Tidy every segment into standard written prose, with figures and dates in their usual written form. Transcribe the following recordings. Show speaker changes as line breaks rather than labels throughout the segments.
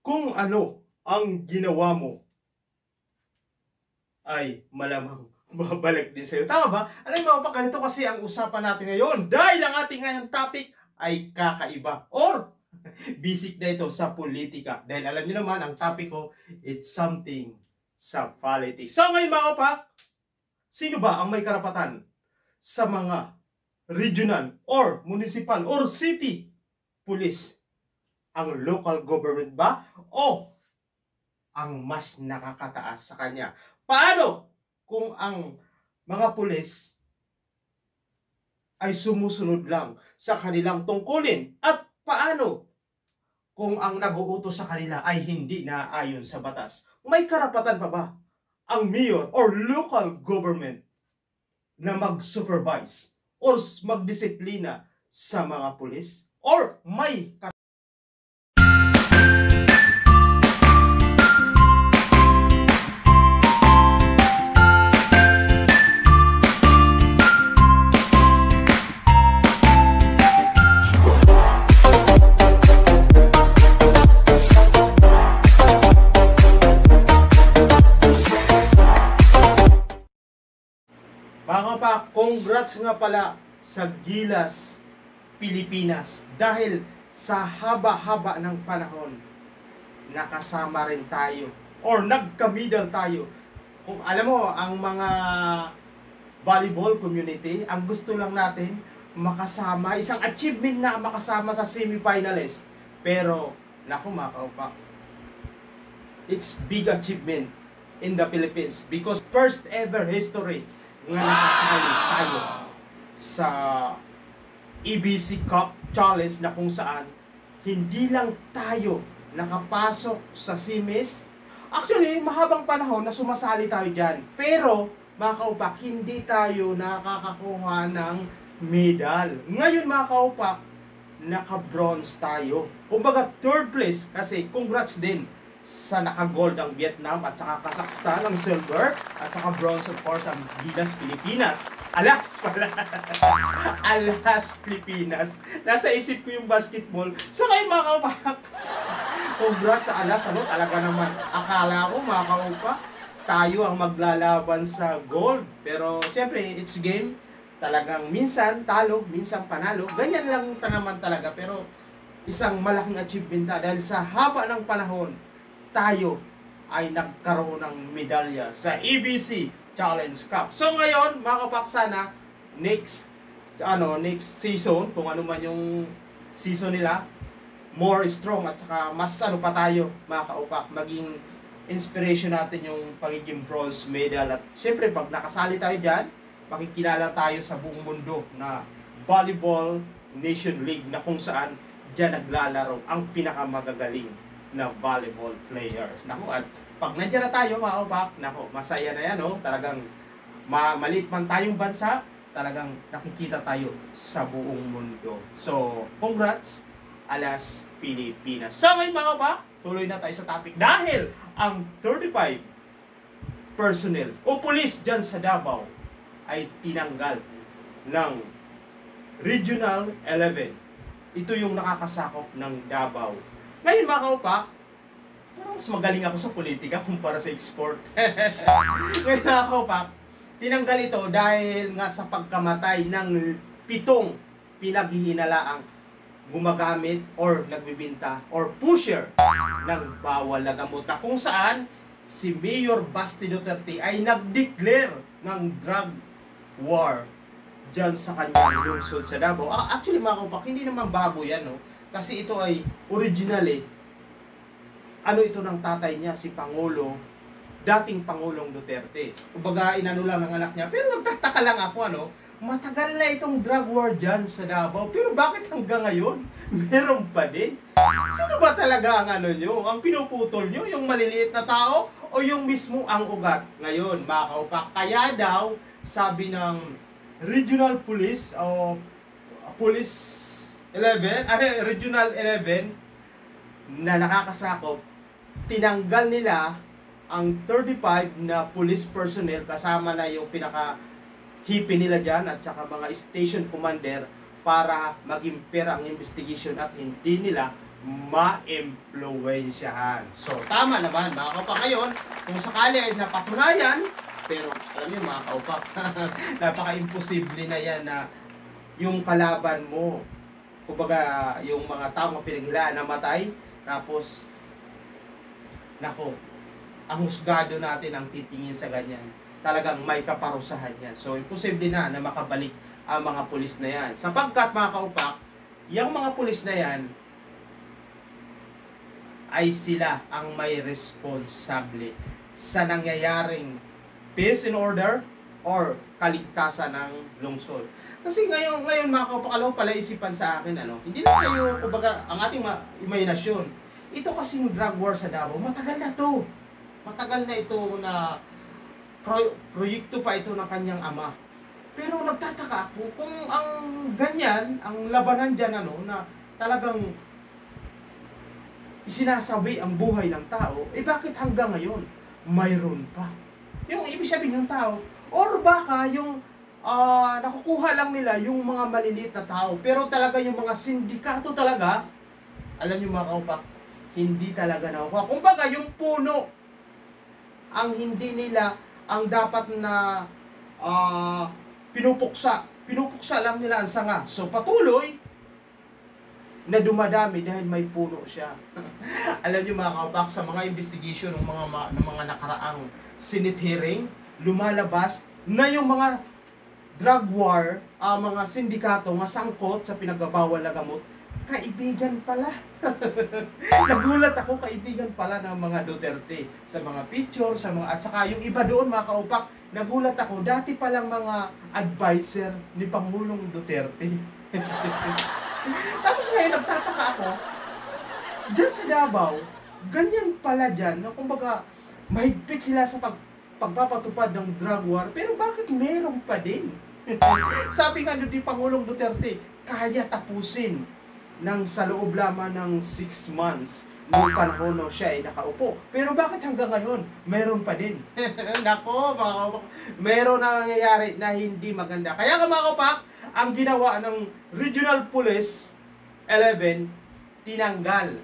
kung ano ang ginawa mo ay malamang babalik din sa'yo. Tama ba? Alam mo pa, ganito kasi ang usapan natin ngayon dahil ang ating ngayong topic ay kakaiba or basic na ito sa politika. Dahil alam niyo naman, ang topic ko, it's something sa politics. So ngayon mga kapak, sino ba ang may karapatan sa mga regional or municipal or city police? Ang local government ba o ang mas nakakataas sa kanya? Paano kung ang mga pulis ay sumusunod lang sa kanilang tungkulin? At paano kung ang nag-uutos sa kanila ay hindi naaayon sa batas? May karapatan pa ba ang mayor or local government na mag-supervise or magdisiplina sa mga pulis? Or may mga pa, congrats nga pala sa Gilas, Pilipinas. Dahil sa haba-haba ng panahon, nakasama rin tayo or nagka-medal tayo. Kung alam mo, ang mga volleyball community, ang gusto lang natin makasama, isang achievement na makasama sa semi-finalist. Pero, naku mga kaupak, it's big achievement in the Philippines because first ever history nga nakasali tayo sa EBC Cup Challenge na kung saan hindi lang tayo nakapasok sa semis. Actually, mahabang panahon na sumasali tayo dyan. Pero, mga kaupak, hindi tayo nakakakuha ng medal. Ngayon, mga kaupak, naka-bronze tayo. Kumbaga, third place kasi congrats din sa naka-gold ang Vietnam at saka Kazakhstan ang silver at saka bronze of course ang Gilas, Pilipinas. Alas pala. Alas, Pilipinas. Nasa isip ko yung basketball. So ngayon mga kaupak, congrats sa Alas. Ano? Talaga naman, akala ko mga kaupak, tayo ang maglalaban sa gold. Pero siyempre, it's game. Talagang minsan talo, minsan panalo. Ganyan lang naman talaga. Pero isang malaking achievement dahil sa haba ng panahon, tayo ay nagkaroon ng medalya sa EBC Challenge Cup. So ngayon, mga kapak, sana next season, kung ano man yung season nila, more strong at saka mas pa tayo, mga kaupak, maging inspiration natin yung pagiging bronze medal. At siyempre, pag nakasali tayo dyan, makikilala tayo sa buong mundo na Volleyball Nation League na kung saan dyan naglalaro ang pinakamagagaling na volleyball players. Naku, at pag nandiyan na tayo mga kapak, naku, masaya na yan, oh. Talagang maliit man tayong bansa, talagang nakikita tayo sa buong mundo. So, congrats, Alas, Pilipinas. So ngayon mga kapak, tuloy na tayo sa topic dahil ang 35 personnel o police dyan sa Davao ay tinanggal ng Regional 11. Ito yung nakakasakop ng Davao. Ngayon mga kaupak, parang mas magaling ako sa politika kumpara sa export. Ngayon mga kaupak, tinanggal ito dahil nga sa pagkamatay ng 7 pinaghihinalaang gumagamit or nagbibinta or pusher ng bawal na gamot na kung saan si Mayor Basti Duterte ay nag-declare ng drug war dyan sa kanyang lungsod sa Davao. Actually mga kaupak, hindi naman bago yan, no? Kasi ito ay originally, ano ito ng tatay niya, si dating Pangulong Duterte. Kumbaga, inano lang ng anak niya. Pero nagtataka lang ako, ano, matagal na itong drug war dyan sa Davao. Pero bakit hanggang ngayon, meron pa din? Sino ba talaga ang ano nyo? Ang pinuputol nyo? Yung maliliit na tao? O yung mismo ang ugat? Ngayon, mga kaupak, kaya daw, sabi ng Regional Police o Police 11, Regional 11 na nakakasakop, tinanggal nila ang 35 na police personnel kasama na yung pinaka-hipi nila dyan at saka mga station commander para maging fair ang investigation at hindi nila ma-impluwensyahan. So, tama naman mga kaupak. Ngayon, kung sakali ay napatunayan, pero alam niyo mga kaupak, napaka-imposible na yan na yung kalaban mo, kumbaga yung mga taong pinaghilaan namatay, tapos, nako, ang husgado natin ang titingin sa ganyan. Talagang may kaparusahan yan. So, imposible na makabalik ang mga pulis na yan. Sapagkat mga kaupak, yung mga pulis na yan, ay sila ang may responsable sa nangyayaring peace and order or kaligtasan ng lungsod. Kasi ngayon mga kaupak, alam pala isipan sa akin, hindi na kayo, kumbaga, ang ating imahinasyon. Ito kasing drug war sa Davao, matagal na to. Matagal na ito na proyekto pa ito ng kanyang ama. Pero nagtataka ako kung ang ganyan, ang labanan dyan, na talagang isinasabi ang buhay ng tao, bakit hanggang ngayon mayroon pa? Yung ibig sabihin ng tao, or baka yung nakukuha lang nila yung mga maliliit na tao, pero talaga yung mga sindikato talaga, alam niyo mga kaupak, hindi talaga nakukuha. Kumbaga yung puno, ang hindi nila, ang dapat na pinupuksa lang nila ang sanga. So patuloy na dumadami dahil may puno siya. Alam niyo mga kaupak, sa mga investigation ng mga nakaraang Senate hearing, lumalabas na yung mga drug war, mga sindikato nga sangkot sa pinagbabawal na gamot, kaibigan pala. Nagulat ako, kaibigan pala ng mga Duterte. Sa mga picture, at saka yung iba doon mga kaupak, nagulat ako, dati palang mga advisor ni Pangulong Duterte. Tapos ngayon nagtataka ako, dyan sa Davao, ganyan pala dyan, kumbaga mahigpit sila sa pagpapatupad ng drug war, pero bakit meron pa din? Sabi nga ni Pangulong Duterte, kaya tapusin ng sa loob lamang ng 6 months noong panahon na siya ay nakaupo. Pero bakit hanggang ngayon, meron pa din? Nako, meron na nangyayari na hindi maganda. Kaya mga kaupak, ang ginawa ng Regional Police 11, tinanggal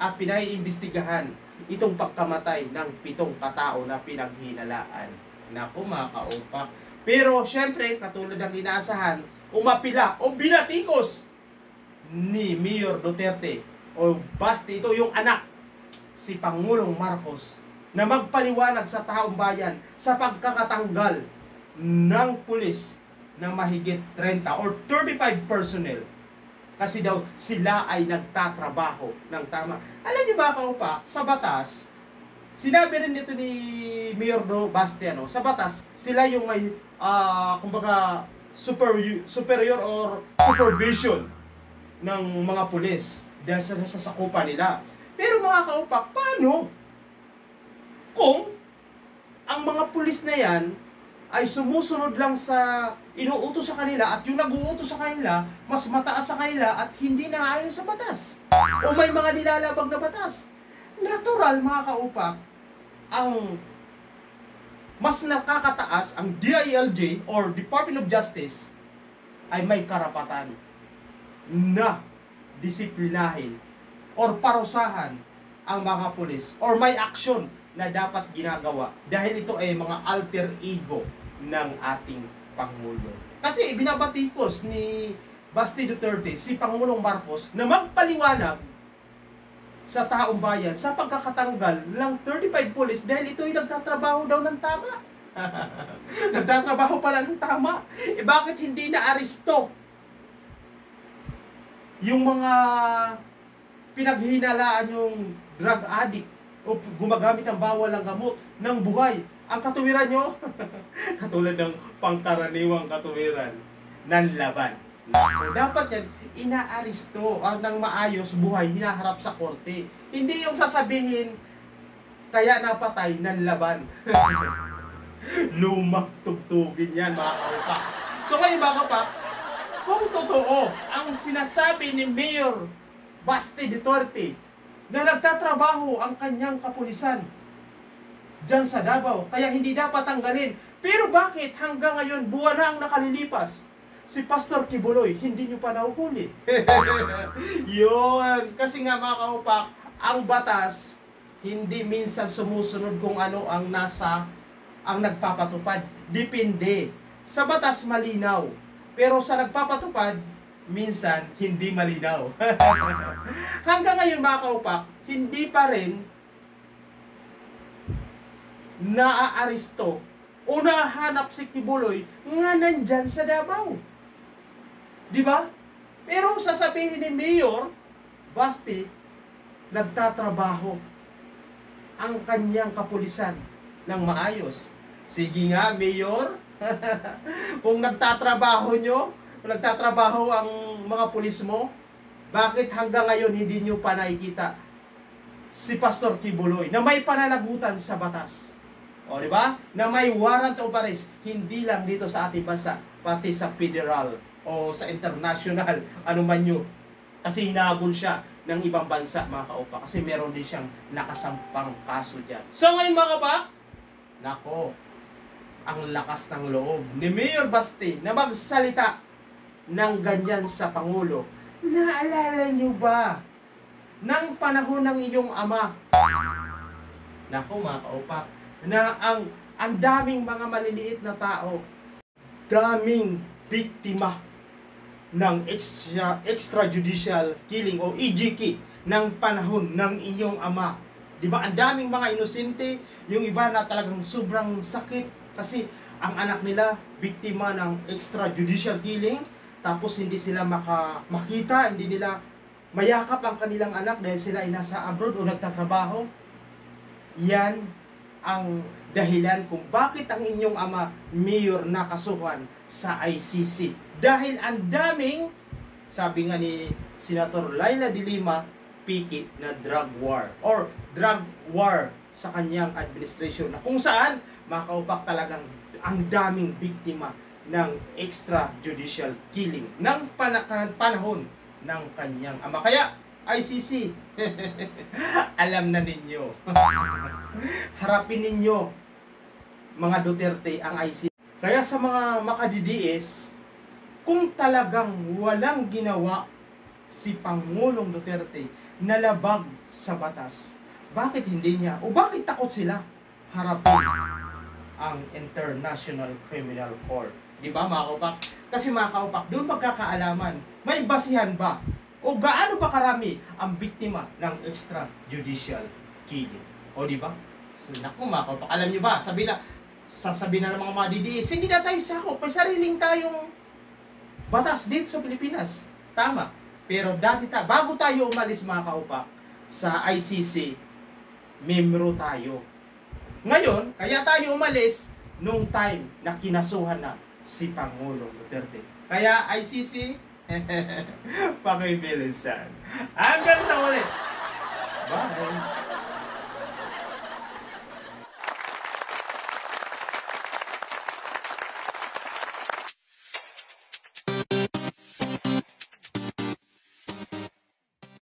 at pinaiimbestigahan itong pagkamatay ng 7 katao na pinaghinalaan. Nako mga kaupak. Pero syempre, katulad ng inaasahan, umapila o binatikos ni Mayor Duterte o Basti, ito yung anak, si Pangulong Marcos, na magpaliwanag sa taong bayan sa pagkakatanggal ng pulis na mahigit 30 or 35 personnel. Kasi daw sila ay nagtatrabaho ng tama. Alam niyo ba kaupak, sa batas, sinabi rin nito ni Mayor Basti, sa batas, sila yung may, kumbaga, superior or supervision ng mga pulis dahil sa sasakupan nila. Pero mga kaupak, paano kung ang mga pulis na yan ay sumusunod lang sa inuutos sa kanila at yung nag-uutos sa kanila mas mataas sa kanila at hindi naayon sa batas o may mga nilalabag na batas? Natural mga kaupak, ang mas nakakataas ang DILG or Department of Justice ay may karapatan na disiplinahin or parusahan ang mga pulis or may aksyon na dapat ginagawa dahil ito ay mga alter ego ng ating Pangulo. Kasi binabatikos ni Basti Duterte si Pangulong Marcos na magpaliwanag sa taong bayan sa pagkakatanggal ng 35 pulis dahil ito ay nagtatrabaho daw ng tama. Nagtatrabaho pala ng tama. Bakit hindi na-aresto yung mga pinaghinalaan yung drug addict o gumagamit ng bawal ng gamot ng buhay? Ang katuwiran nyo, katulad ng pangkaraniwang katuwiran, nanlaban. Dapat yan, ina-aristo ng maayos buhay, hinaharap sa korte. Hindi yung sasabihin, kaya napatay, nanlaban. Lumang tugtugin yan, mga kaupak. So ngayon mga kaupak, kung totoo ang sinasabi ni Mayor Basti Duterte na nagtatrabaho ang kanyang kapulisan dyan sa Davao, kaya hindi dapat tanggalin. Pero bakit hanggang ngayon, buwan na ang nakalilipas, si Pastor Kibuloy, hindi nyo pa nahuhuli. Yun. Kasi nga mga kaupak, ang batas, hindi minsan sumusunod kung ano ang nagpapatupad. Depende. Sa batas malinaw. Pero sa nagpapatupad, minsan hindi malinaw. Hanggang ngayon mga kaupak, hindi pa rin naaaresto o nahanap si Kibuloy nga nandyan sa Davao. Di ba? Pero sasabihin ni Mayor Basti, nagtatrabaho ang kanyang kapulisan ng maayos. Sige nga, Mayor, kung nagtatrabaho ang mga pulis mo, bakit hanggang ngayon hindi nyo pa nakikita si Pastor Kibuloy na may pananagutan sa batas? O, di ba? Na may warrant of arrest, hindi lang dito sa ating bansa, pati sa federal o sa international, ano man yun. Kasi hinahabol siya ng ibang bansa, mga kaupa, kasi meron din siyang nakasampang kaso dyan. So ngayon mga kaupa, nako, ang lakas ng loob ni Mayor Basti na magsalita ng ganyan sa Pangulo. Naalala nyo ba ng panahon ng iyong ama? Nako mga kaupa, na ang daming mga maliliit na tao, daming biktima ng extrajudicial killing o EJK ng panahon ng inyong ama. Di ba? Ang daming mga inosente, yung iba na talagang sobrang sakit kasi ang anak nila biktima ng extrajudicial killing, tapos hindi sila makita, hindi nila mayakap ang kanilang anak dahil sila ay nasa abroad o nagtatrabaho. Yan ang dahilan kung bakit ang inyong ama, Mayor, nakasuhan sa ICC. Dahil ang daming, sabi nga ni Senator Laila de Lima, piki na drug war or drug war sa kanyang administration na kung saan makaupak talagang ang daming biktima ng extrajudicial killing ng panahon ng kanyang ama. Kaya ICC, alam na ninyo. Harapin ninyo, mga Duterte, ang ICC. Kaya sa mga makadidiis, kung talagang walang ginawa si Pangulong Duterte na labag sa batas, bakit hindi niya, o bakit takot sila harapin ang International Criminal Court? Di ba mga kaupak? Kasi mga kaupak, doon magkakaalaman, may basihan ba? O gaano ba karami ang biktima ng extrajudicial killing? O di ba? So, naku mga kaupak, alam nyo ba, sasabihin na ng mga madidiis, hindi na tayo sakop, may sariling tayong batas dito sa Pilipinas. Tama. Pero dati bago tayo umalis mga kaupak sa ICC, membro tayo. Ngayon, kaya tayo umalis nung time na kinasuhan na si Pangulong Duterte. Kaya ICC, pakibilisan. Hanggang sa